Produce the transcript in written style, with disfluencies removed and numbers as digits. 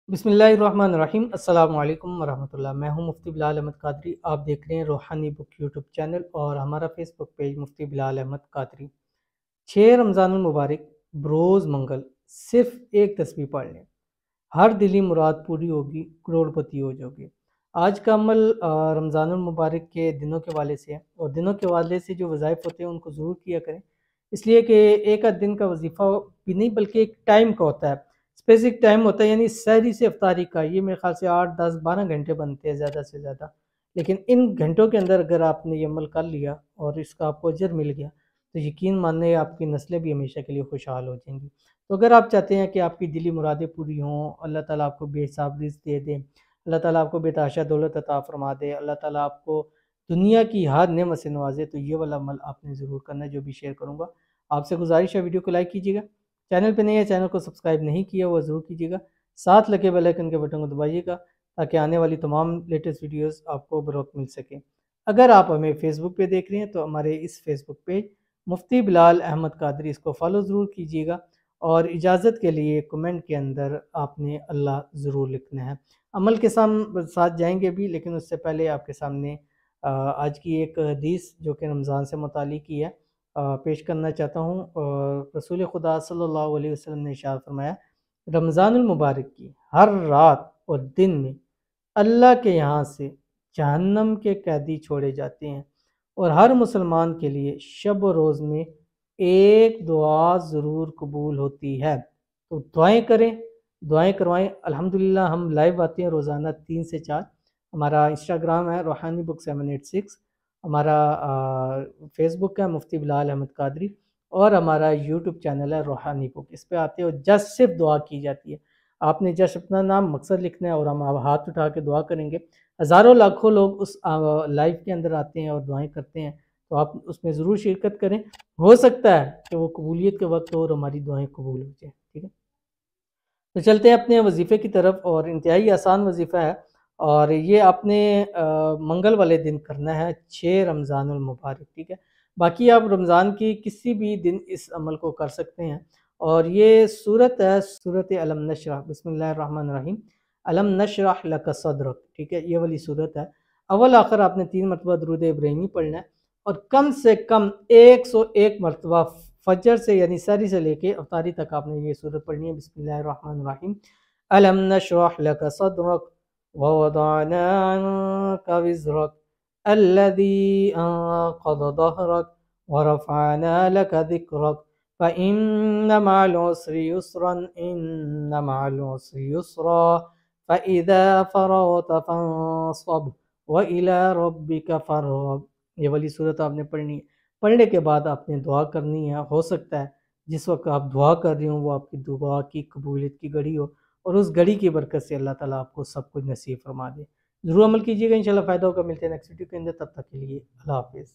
बिस्मिल्लाहिर्रहमानिर्रहीम। अस्सलाम वालेकुम वरहमतुल्लाह। मैं हूं मुफ्ती बिलाल अहमद कादरी। आप देख रहे हैं रूहानी बुक यूट्यूब चैनल और हमारा फेसबुक पेज मुफ्ती बिलाल अहमद कादरी। 6 रमज़ानुल मुबारक बरोज़ मंगल सिर्फ एक तस्बीह पढ़ लें, हर दिली मुराद पूरी होगी, करोड़पति हो जाओगे। आज का अमल रमज़ानुल मुबारक के दिनों के वाले से है और दिनों के वाले से जो वज़ाइफ होते हैं उनको ज़रूर किया करें, इसलिए कि एक आध दिन का वजीफ़ा भी नहीं बल्कि एक टाइम का होता है, स्पेसिफिक टाइम होता है, यानी सहरी से अफ्तारी का। ये मेरे ख्याल से 8 10 12 घंटे बनते हैं ज़्यादा से ज़्यादा। लेकिन इन घंटों के अंदर अगर आपने ये अमल कर लिया और इसका आपको अजर मिल गया तो यकीन मानिए आपकी नस्लें भी हमेशा के लिए खुशहाल हो जाएंगी। तो अगर आप चाहते हैं कि आपकी दिली मुरादें पूरी हों, अल्लाह ताला आपको बेहिसाब रिज़्क़ दे दे, अल्लाह ताला आपको बेतहाशा दौलत अता फरमा दे, अल्लाह ताला आपको दुनिया की हर नेमत से नवाजे, तो ये वाला अमल आपने ज़रूर करना है जो भी शेयर करूँगा। आपसे गुजारिश है वीडियो को लाइक कीजिएगा, चैनल पे नए है चैनल को सब्सक्राइब नहीं किया हुआ ज़रूर कीजिएगा, साथ लगे बेल आइकन के बटन को दबाइएगा ताकि आने वाली तमाम लेटेस्ट वीडियोस आपको बर वक्त मिल सके। अगर आप हमें फेसबुक पे देख रहे हैं तो हमारे इस फेसबुक पेज मुफ्ती बिलाल अहमद कादरी इसको फॉलो ज़रूर कीजिएगा और इजाज़त के लिए कमेंट के अंदर आपने अल्लाह ज़रूर लिखना है। अमल के साथ जाएंगे भी, लेकिन उससे पहले आपके सामने आज की एक हदीस जो कि रमज़ान से मुताल्लिक़ की है पेश करना चाहता हूँ। और रसूल खुदा सल्लल्लाहु अलैहि वसल्लम ने इरशाद फरमाया, रमज़ानुल मुबारक की हर रात और दिन में अल्लाह के यहाँ से जहन्नम के कैदी छोड़े जाते हैं और हर मुसलमान के लिए शब व रोज़ में एक दुआ ज़रूर कबूल होती है। तो दुआएं करें, दुआएं करवाएं। अल्हम्दुलिल्लाह हम लाइव आते हैं रोज़ाना 3 से 4। हमारा इंस्टाग्राम है रूहानी बुक 786, हमारा फेसबुक है मुफ्ती बिलाल अहमद कादरी और हमारा यूट्यूब चैनल है रूहानी बुक। इस पे आते हो जस्ट सिर्फ दुआ की जाती है। आपने जस्ट अपना नाम मकसद लिखना है और हम हाथ उठा के दुआ करेंगे। हज़ारों लाखों लोग उस लाइव के अंदर आते हैं और दुआएं करते हैं, तो आप उसमें ज़रूर शिरकत करें। हो सकता है कि वो कबूलियत के वक्त हो और हमारी दुआएं कबूल हो जाए। ठीक है, तो चलते हैं अपने वजीफ़े की तरफ। और इंतहाई आसान वजीफ़ा है और ये आपने मंगल वाले दिन करना है, 6 रमज़ानुल मुबारक। ठीक है, बाकी आप रमज़ान की किसी भी दिन इस अमल को कर सकते हैं। और ये सूरत है सूरत अलम नशरह, बिस्मिल्लाहिर्रहमानिर्रहीम, अलम नशरह लक सदरक। ठीक है, ये वाली सूरत है। अव्वल आखिर आपने 3 मरतबा दुरूद इब्राहिमी पढ़ना है और कम से कम 101 मरतबा फजर से यानी सहरी से लेके अफ्तारी तक आपने ये सूरत पढ़नी है। बिस्मिल्लाहिर्रहमानिर्रहीम, अलम नशरह लक सदरक व वदअना अन्का विज़रक अल्लज़ी अनक़ज़ ज़हरक व रफ़अना लक ज़िक्रक फ़इन्न मअल उसरि युस्रन इन्न मअल उसरि युस्रा फ़इज़ा फ़रग़त फ़ंसब व इला रब्बिका फ़रग़ब। ये वाली सूरत आपने पढ़नी है। पढ़ने के बाद आपने दुआ करनी है। हो सकता है जिस वक्त आप दुआ कर रहे हो वो आपकी दुआ की कबूलियत की घड़ी हो और उस घड़ी की बरकत से अल्लाह ताला आपको सब कुछ नसीब फरमा दे। ज़रूर अमल कीजिएगा, इंशाल्लाह फ़ायदा होगा। मिलते हैं नेक्स्ट वीडियो के अंदर, तब तक के लिए अल्लाह हाफ़िज़।